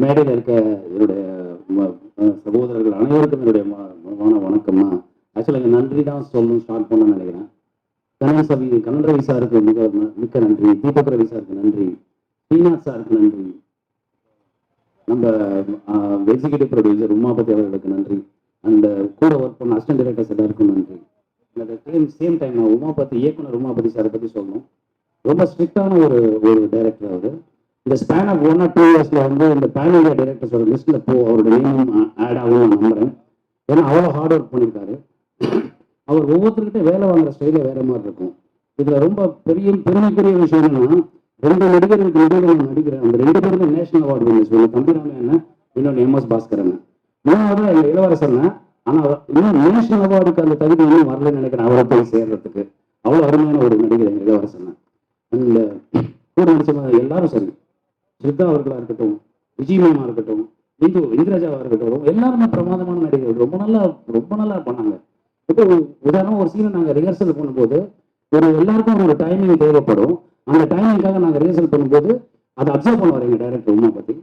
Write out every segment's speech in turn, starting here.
மேடையில் இருக்க என்னுடைய சகோதரர்கள் அனைவருக்கும் என்னுடைய மனமான வணக்கம்னா ஆக்சுவலாக நன்றி தான் சொல்லணும் ஸ்டார்ட் பண்ணணும்னு நினைக்கிறேன். கண்ணன் ரவி சாருக்கு மிக்க நன்றி, தீபக் ரவி சாருக்கு நன்றி, ஸ்ரீநாத் சாருக்கு நன்றி, நம்ம எக்ஸிகியூட்டிவ் ப்ரொடியூசர் உமாபதி அவர்களுக்கு நன்றி, அந்த கூட ஒர்க் பண்ண அசிஸ்டன்ட் டைரக்டர்ஸ் எல்லாருக்கும் நன்றி. சேம் டைம் உமாபதி இயக்குனர் உமாபதி சாரை பற்றி சொல்லணும். ரொம்ப ஸ்ட்ரிக்டான ஒரு டைரக்டர் அவர். இந்த ஸ்பேன் ஆஃப் 1 or 2 இயர்ஸ்ல வந்து இந்த பேன் இந்தியா டைரக்டர்ஸோட லிஸ்ட்ல அவருடைய நேம் ஆட் ஆகும் நான் நம்புறேன். ஏன்னா அவ்வளோ ஹார்ட் ஒர்க் பண்ணியிருக்காரு. அவர் ஒவ்வொருத்தருக்கிட்ட வேலை வாங்குற ஸ்டைல வேற மாதிரி இருக்கும். இதுல ரொம்ப பெருமைக்குரிய விஷயம் என்னன்னா, 2 நடிகர்களுக்கு நடுவில் நான் நடிக்கிறேன். அந்த 2 பேருமே நேஷனல் அவார்டு வின்னர்ஸ். ஒன்று தம்பிராமையான, இன்னொன்று MS பாஸ்கரன். 3வது எங்க இளவரசன். ஆனா இன்னும் நேஷனல் அவார்டுக்கு அந்த தகுதி இன்னும் வரலன்னு நினைக்கிறேன் அவரை போய் சேர்றதுக்கு. அவ்வளோ அருமையான ஒரு நடிகர் எங்க இளவரசன். அந்த கூட நடிச்சவங்க எல்லாரும் சரி, ஸ்ரீதா அவர்களா இருக்கட்டும், விஜய் மேமா இருக்கட்டும், இந்திராஜாவா இருக்கட்டும், எல்லாருமே பிரமாதமான நடிகர்கள். ரொம்ப நல்லா பண்ணாங்க. இப்போ உதாரணம் ஒரு சீனை நாங்கள் ரிஹர்சல் பண்ணும்போது எல்லாருக்கும் ஒரு டைமிங் தேவைப்படும். அந்த டைமிங்காக நாங்கள் ரிஹர்சல் பண்ணும்போது அதை அப்சர்வ் பண்ணுவார் எங்க டைரக்டர் உமா பத்தி.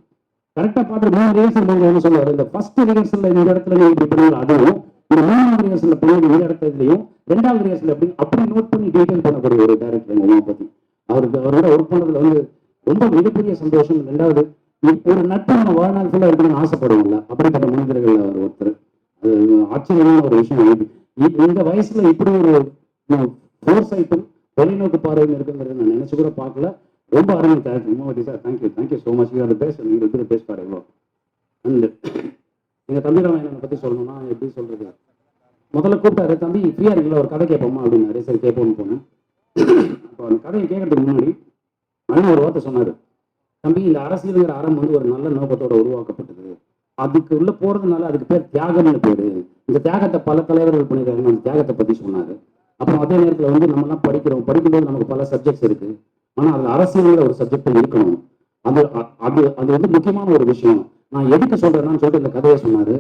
கரெக்டாக பார்த்து 3 ரிஹர்சல் பண்ணுறது என்ன சொல்லுவார், இந்த ஃபர்ஸ்ட் ரிஹர்சல் இந்த இடத்துல நீங்க இப்படி பண்ணுங்க, அதுவும் இந்த 3வது ரிஹர்சல் பண்ணுங்க இந்த இடத்துலையும், 2வது ரிஹர்சல் அப்படி நோட் பண்ணி டீடைல் பண்ணக்கூடிய ஒரு டைரக்டர் உமா பத்தி. அவரோட ஒர்க் பண்ணதுல வந்து ரொம்ப மிகப்பெரிய சந்தோஷம். 2வது ஒரு நட்பு நம்ம வாழ்நாள் ஃபுல்லாக இருக்கணும்னு ஆசைப்படுவோம்ல, அப்படிப்பட்ட மனிதர்கள் அவர் ஒருத்தர். அது ஆச்சரியமான ஒரு விஷயம். இந்த வயசுல இப்படி ஒரு ஃபோர்சைட்டும் தொலைநோக்கு பார்வையும் இருக்குங்கிறது நான் நினைச்சு கூட பார்க்கல. ரொம்ப அருமை thank you Umavathi sir. Thank you so much. You are the best. நீங்க இருக்கிற பெஸ்ட் ஃபார் எவ்வளோ. அண்ட் எங்க தம்பிராமையனை பத்தி சொல்லணும்னா எப்படி சொல்றது, முதல்ல கூப்பிட்டாரு, தம்பி ஃப்ரீயா இருக்கீங்களா ஒரு கதை கேட்போமா அப்படின்னாரு. சரி கேட்போம்னு போனேன். அப்போ அந்த கதையை கேட்கறதுக்கு முன்னாடி அண்ணன் ஒரு வார்த்தை சொன்னாரு, தம்பி இந்த அரசியலுங்கிற அறம் வந்து ஒரு நல்ல நோக்கத்தோட உருவாக்கப்பட்டது. அதுக்கு உள்ள போறதுனால அதுக்கு பேர் தியாகம்னு பேரு. இந்த தியாகத்தை பல தலைவர்கள் பண்ணிருக்காங்க. அந்த தியாகத்தை பத்தி சொன்னாரு. அப்புறம் அதே நேரத்தில் வந்து நம்ம எல்லாம் படிக்கும்போது நமக்கு பல சப்ஜெக்ட்ஸ் இருக்கு. ஆனா அதுல அரசியலுங்கிற ஒரு சப்ஜெக்ட் இருக்கணும். அது அது அது வந்து முக்கியமான ஒரு விஷயம். நான் எதுக்கு சொல்றேன்னு சொல்லிட்டு இந்த கதையை சொன்னாரு.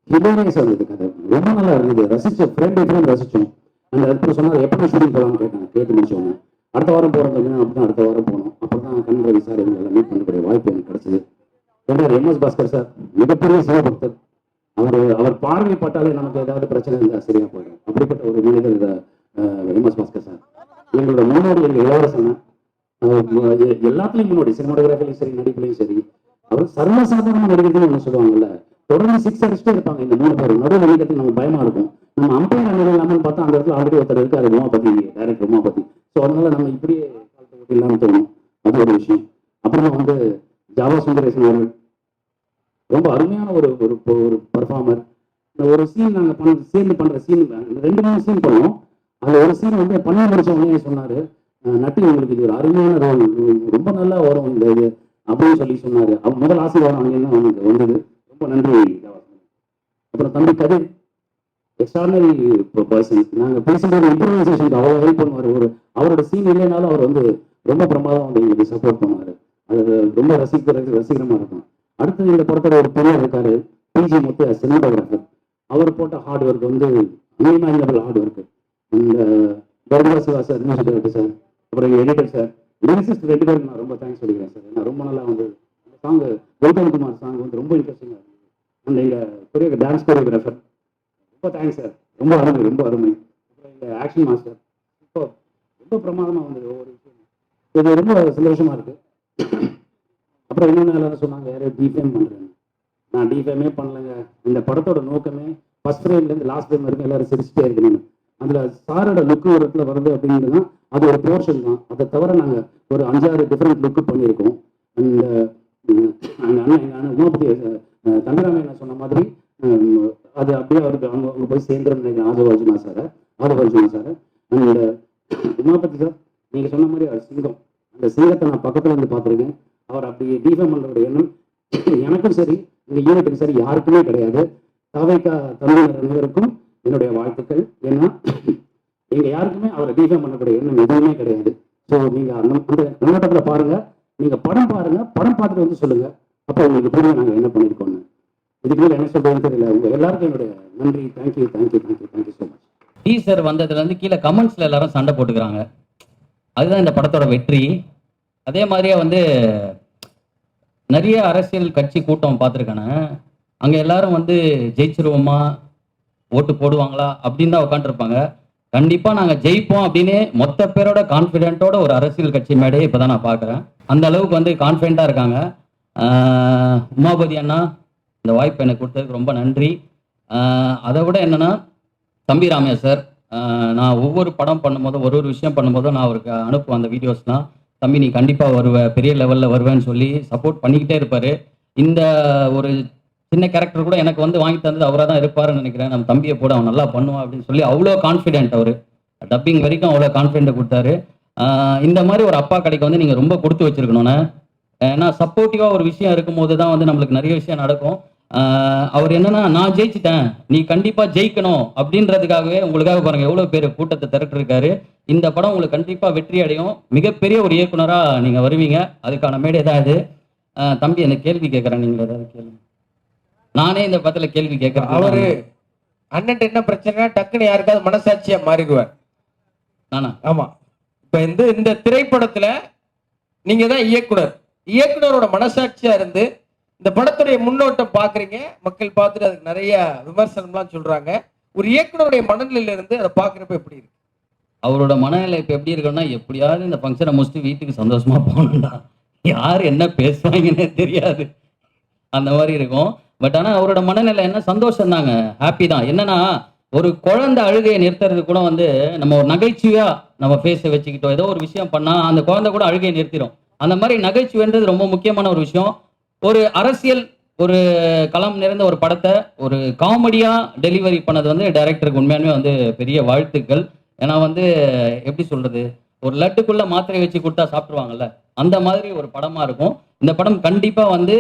ஹிலேரியஸா இருந்தது கதை, ரொம்ப நல்லா இருந்தது. ரசிச்சோம், ஃப்ரெண்ட் ரசிச்சோம். அந்த இடத்துல சொன்னாரு எப்போ ஷூட்டிங் போகலான்னு கேட்டாங்க. கேட்டு முடிச்சோங்க அடுத்த வாரம் போறோம் அப்படின்னா அடுத்த வாரம் போனோம். அப்புறம் தான் கண்ணன் ரவி சார் இவங்க மீட் பண்ணக்கூடிய வாய்ப்பு எனக்கு கிடைச்சது. MS பாஸ்கர் சார் மிகப்பெரிய சிவபக்தர். அவர் பார்வைப்பட்டாலே நமக்கு ஏதாவது பிரச்சனை இருந்தால் சரியா போயிடும். அப்படிப்பட்ட ஒரு மனிதர் MS பாஸ்கர் சார். எங்களோட முன்னோடி எங்க இளவரசன். எல்லாத்துலயும் முன்னோடி, சினிமாட்டோகிராஃபிலையும் சரி, நடிப்புலையும் சரி. அவர் சர்வசாதாரண நடிகர்கள் ஒன்று சொல்லுவாங்கல்ல, தொடர்ந்து 6 அடிச்சுட்டே இருப்பாங்க இந்த 3 பேரும். நடுவில் நடிக்கிறதுக்கு நமக்கு பயமா இருக்கும். நம்ம அம்பையர் அண்ணன் இல்லாமல் பார்த்தா அந்த இடத்துல ஆல்ரெடி ஒருத்தர் இருக்காரு, உமாபதி டைரக்டர் உமாபதி. ஸோ அதனால நம்ம இப்படியே காலத்தை ஓட்டி இல்லாமல் தோணும். அது ஒரு விஷயம். அப்புறமா வந்து ஜாவா சுந்தரேசன் அவர்கள் ரொம்ப அருமையான ஒரு பர்ஃபார்மர். ஒரு சீன் நாங்கள் சேர்ந்து பண்ற சீன் 2 சீன் பண்ணோம். அந்த ஒரு சீன் வந்து பண்ண முடிச்ச உடனே சொன்னாரு, நட்டி உங்களுக்கு இது ஒரு அருமையான ரோல், ரொம்ப நல்லா வரும் இந்த இது அப்படின்னு சொல்லி சொன்னாரு. முதல் ஆசீர்வாதம் அங்கேருந்து அவனுக்கு வந்தது. ரொம்ப நன்றி. அப்புறம் தம்பி கதிர் எக்ஸ்ட்ரானரி பர்சன். நாங்கள் பேசும்போது இம்ப்ரூவைசேஷனுக்கு அவ்வளோ ஹெல்ப் பண்ணுவார். அவரோட சீன் இல்லைனாலும் அவர் வந்து ரொம்ப பிரமாதம் வந்து எங்களுக்கு சப்போர்ட் பண்ணுவார். அது ரொம்ப ரசிகரமாக இருக்கும். அடுத்தது இந்த படத்தோட ஒரு பெரியர் இருக்காரு, PG முத்து சினிமாட்டோகிராஃபர். அவர் போட்ட ஹார்ட் ஒர்க் வந்து அன்இமேஜினபிள் ஹார்ட் ஒர்க். இந்த கர்கா Siva sir, music director sir, அப்புறம் எங்கள் எடிட்டர் சார், லிரிசிஸ்ட் 2 பேருக்கு நான் ரொம்ப தேங்க்ஸ் சொல்லிக்கிறேன் சார். ஏன்னா ரொம்ப நல்லா வந்து அந்த சாங் கௌதம் குமார் சாங் வந்து ரொம்ப இன்ட்ரெஸ்டிங்காக இருந்தது. அந்த எங்கள் பெரிய டான்ஸ் கோரியோகிராஃபர் ரொம்ப தேங்க்ஸ் சார். ரொம்ப அருமை. அப்புறம் எங்கள் ஆக்ஷன் மாஸ்டர் ரொம்ப பிரமாதமாக வந்தது ஒவ்வொரு விஷயம். இது ரொம்ப சந்தோஷமா இருக்கு. அப்புறம் இன்னொன்று எல்லாரும் சொன்னாங்க யாரும் டிஃபேம் பண்ணுறேன்னு. நான் டிஃபேமே பண்ணலைங்க. இந்த படத்தோட நோக்கமே ஃபர்ஸ்ட் ஃப்ரேம்லேருந்து லாஸ்ட் ஃப்ரேம் வரைக்கும் எல்லாரும் சிரிச்சுட்டே இருக்கணும்னு. அதில் சாரோட லுக்கு ஒரு இடத்துல வருது அப்படிங்கிறது தான் அது ஒரு போர்ஷன் தான். அதை தவிர நாங்கள் ஒரு 5-6 டிஃப்ரெண்ட் லுக்கு பண்ணியிருக்கோம். அந்த எங்கள் அண்ணன் உமாபதி தங்கராமையனை சொன்ன மாதிரி அது அப்படியே அவருக்கு அவங்க போய் சேர்ந்துருந்தேன். ஆதவர்ஜுனா சார் அந்த உமாபதி சார் நீங்கள் சொன்ன மாதிரி அது சிங்கம். அந்த சிங்கத்தை நான் பக்கத்தில் வந்து பார்த்துருக்கேன். அவர் அப்படி டிஃபேம் பண்ணுற எண்ணம் எனக்கும் சரி, இந்த யூனிட்டுக்கும் சரி யாருக்குமே கிடையாது. தவைக்கா தமிழர் அனைவருக்கும் என்னுடைய வாழ்த்துக்கள். ஏன்னா எங்க யாருக்குமே அவரை டிஃபேம் பண்ணக்கூடிய எண்ணம் எதுவுமே கிடையாது. ஸோ நீங்க அந்த கண்ணோட்டத்தில் பாருங்க, நீங்க படம் பாருங்க, படம் பார்த்துட்டு வந்து சொல்லுங்க. அப்போ உங்களுக்கு புரியும் நாங்கள் என்ன பண்ணியிருக்கோம்னு. இதுக்கு மேலே என்ன சொல்றதுன்னு தெரியல. உங்க எல்லாருக்கும் என்னுடைய நன்றி. Thank you so much. டீசர் வந்ததுல இருந்து கீழே கமெண்ட்ஸ்ல எல்லாரும் சண்டை போட்டுக்கிறாங்க. அதுதான் இந்த படத்தோட வெற்றி. அதே மாதிரியே வந்து நிறைய அரசியல் கட்சி கூட்டம் பார்த்துருக்கேன். அங்க எல்லாரும் வந்து ஜெயிச்சிருவோமா, ஓட்டு போடுவாங்களா அப்படின்னு தான் உட்காந்துருப்பாங்க. கண்டிப்பா நாங்க ஜெயிப்போம் அப்படின்னு மொத்த பேரோட கான்பிடென்ட்டோட ஒரு அரசியல் கட்சி மேடையை இப்பதான் நான் பார்க்குறேன். அந்த அளவுக்கு வந்து கான்பிடென்ட்டா இருக்காங்க. உமாபதி அண்ணா, இந்த வாய்ப்பு எனக்கு கொடுத்ததுக்கு ரொம்ப நன்றி. அதை விட என்னன்னா, தம்பி ராமையா சார், நான் ஒவ்வொரு படம் பண்ணும்போதும் ஒரு விஷயம் பண்ணும்போதும் நான் அவருக்கு அனுப்புவேன் அந்த வீடியோஸ்லாம். தம்பி நீ கண்டிப்பா வருவ, பெரிய லெவல்ல வருவேன்னு சொல்லி சப்போர்ட் பண்ணிக்கிட்டே இருப்பாரு. இந்த ஒரு சின்ன கேரக்டர் கூட எனக்கு வந்து வாங்கி தந்தது அவராக தான் இருப்பாருன்னு நினைக்கிறேன். நம்ம தம்பியை போட அவன் நல்லா பண்ணுவான் அப்படின்னு சொல்லி அவ்வளோ கான்ஃபிடென்ட் அவரு. டப்பிங் வரைக்கும் அவ்வளோ கான்ஃபிடென்ட் கொடுத்தாரு. இந்த மாதிரி ஒரு அப்பா கடைக்கு வந்து நீங்க ரொம்ப கொடுத்து வச்சிருக்கணும்ண்ணே. ஏன்னா சப்போர்ட்டிவா ஒரு விஷயம் இருக்கும்போது தான் வந்து நம்மளுக்கு நிறைய விஷயம் நடக்கும். அவர் என்னன்னா, நான் ஜெயிச்சிட்டேன், நீ கண்டிப்பா ஜெயிக்கணும் அப்படின்றதுக்காகவே உங்களுக்காக பாருங்க எவ்வளவு பேர் கூட்டத்தை திரட்டு இருக்காரு. இந்த படம் உங்களுக்கு கண்டிப்பா வெற்றி அடையும். மிகப்பெரிய ஒரு இயக்குனரா நீங்க வருவீங்க. அதுக்கான மேடை தான் இது. தம்பி என்ன கேள்வி கேட்கறேன், நீங்க ஏதாவது கேள்வி. நானே இந்த படத்துல கேள்வி கேட்கறேன். அவரு அண்ணன் என்ன பிரச்சனை, டக்குன்னு யாருக்காவது மனசாட்சியா மாறிடுவார். நானா? ஆமா. இப்ப இந்த திரைப்படத்துல நீங்க தான் இயக்குனர். இயக்குனரோட மனசாட்சியா இருந்து இந்த படத்துடைய முன்னோட்டம் பாக்குறீங்க. மக்கள் பார்த்துட்டு அதுக்கு நிறைய விமர்சனம்லாம் சொல்றாங்க. ஒரு இயக்குனருடைய மனநிலையில இருந்து அதை பாக்குறப்ப எப்படி இருக்கு? அவரோட மனநிலை இப்ப எப்படி இருக்குன்னா, எப்படியாவது இந்த ஃபங்க்ஷனை முடிச்சுட்டு வீட்டுக்கு சந்தோஷமா போகணும்டா, யார் என்ன பேசுவாங்கன்னே தெரியாது, அந்த மாதிரி இருக்கும். பட் ஆனா அவரோட மனநிலை என்ன, சந்தோஷம் தாங்க, ஹாப்பி தான். என்னன்னா, ஒரு குழந்தை அழுகையை நிறுத்துறது கூட வந்து நம்ம ஒரு நகைச்சுவையா நம்ம ஃபேஸை வச்சுக்கிட்டோம் ஏதோ ஒரு விஷயம் பண்ணா அந்த குழந்தை கூட அழுகையை நிறுத்திடும். அந்த மாதிரி நகைச்சுவைன்றது ரொம்ப முக்கியமான ஒரு விஷயம். ஒரு அரசியல் ஒரு களம் நிறைந்த ஒரு படத்தை ஒரு காமெடியா டெலிவரி பண்ணது வந்து டைரக்டருக்கு உண்மையாலுமே வந்து பெரிய வாழ்த்துக்கள். ஏன்னா வந்து எப்படி சொல்றது, ஒரு லட்டுக்குள்ள மாத்திரை வச்சு கொடுத்தா சாப்பிடுவாங்கல்ல, அந்த மாதிரி ஒரு படமா இருக்கும். இந்த படம் கண்டிப்பா வந்து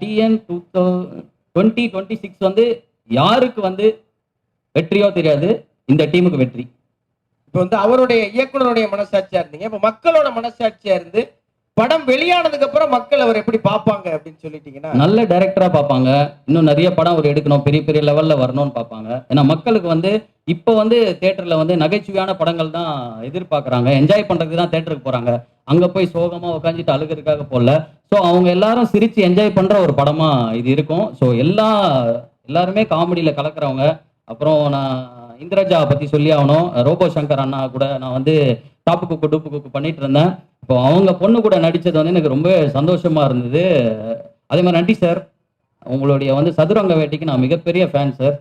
டிஎன் 2026 வந்து யாருக்கு வந்து வெற்றியோ தெரியாது, இந்த டீமுக்கு வெற்றி. இப்ப வந்து அவருடைய இயக்குனருடைய மனசாட்சியா இருந்தீங்க. இப்ப மக்களோட மனசாட்சியா இருந்து படம் வெளியானதுக்கு அப்புறம் மக்கள் அவர் எப்படி பார்ப்பாங்க அப்படின்னு சொல்லிட்டீங்கன்னா, நல்ல டைரக்டரா பார்ப்பாங்க. இன்னும் நிறைய படம் அவர் எடுக்கணும், பெரிய பெரிய லெவல்ல வரணும்னு பார்ப்பாங்க. ஏன்னா மக்களுக்கு வந்து இப்போ வந்து தியேட்டர்ல வந்து நகைச்சுவையான படங்கள் தான் எதிர்பார்க்கறாங்க. என்ஜாய் பண்றதுக்கு தான் தியேட்டருக்கு போறாங்க. அங்க போய் சோகமா உட்காந்துட்டு அழுகிறதுக்காக போல. ஸோ அவங்க எல்லாரும் சிரிச்சு என்ஜாய் பண்ற ஒரு படமா இது இருக்கும். ஸோ எல்லாருமே காமெடியில கலக்குறவங்க. அப்புறம் நான் இந்திரஜா பத்தி சொல்லி ஆகணும். ரோபோ சங்கர் அண்ணா கூட நான் வந்து டாப்பு குக்கு டூப்பு குக்கு பண்ணிட்டு இருந்தேன். இப்போ அவங்க பொண்ணு கூட நடிச்சது வந்து எனக்கு ரொம்ப சந்தோஷமா இருந்தது. அதே மாதிரி நன்றி சார், உங்களுடைய வந்து சதுரங்க வேட்டைக்கு நான் மிகப்பெரிய ஃபேன் சார்.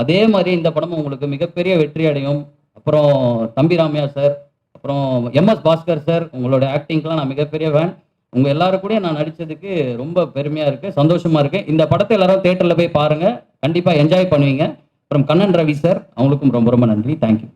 அதே மாதிரி இந்த படமும் உங்களுக்கு மிகப்பெரிய வெற்றி அடையும். அப்புறம் தம்பி ராமையா சார், அப்புறம் எம்எஸ் பாஸ்கர் சார், உங்களோட ஆக்டிங்க்கெலாம் நான் மிகப்பெரிய ஃபேன். உங்க எல்லாரும் கூட நான் நடிச்சதுக்கு ரொம்ப பெருமையா இருக்கு, சந்தோஷமா இருக்கு. இந்த படத்தை எல்லாரும் தியேட்டர்ல போய் பாருங்க, கண்டிப்பா என்ஜாய் பண்ணுவீங்க. அப்புறம் கண்ணன் ரவி சார், அவங்களுக்கும் ரொம்ப ரொம்ப நன்றி. தேங்க்யூ.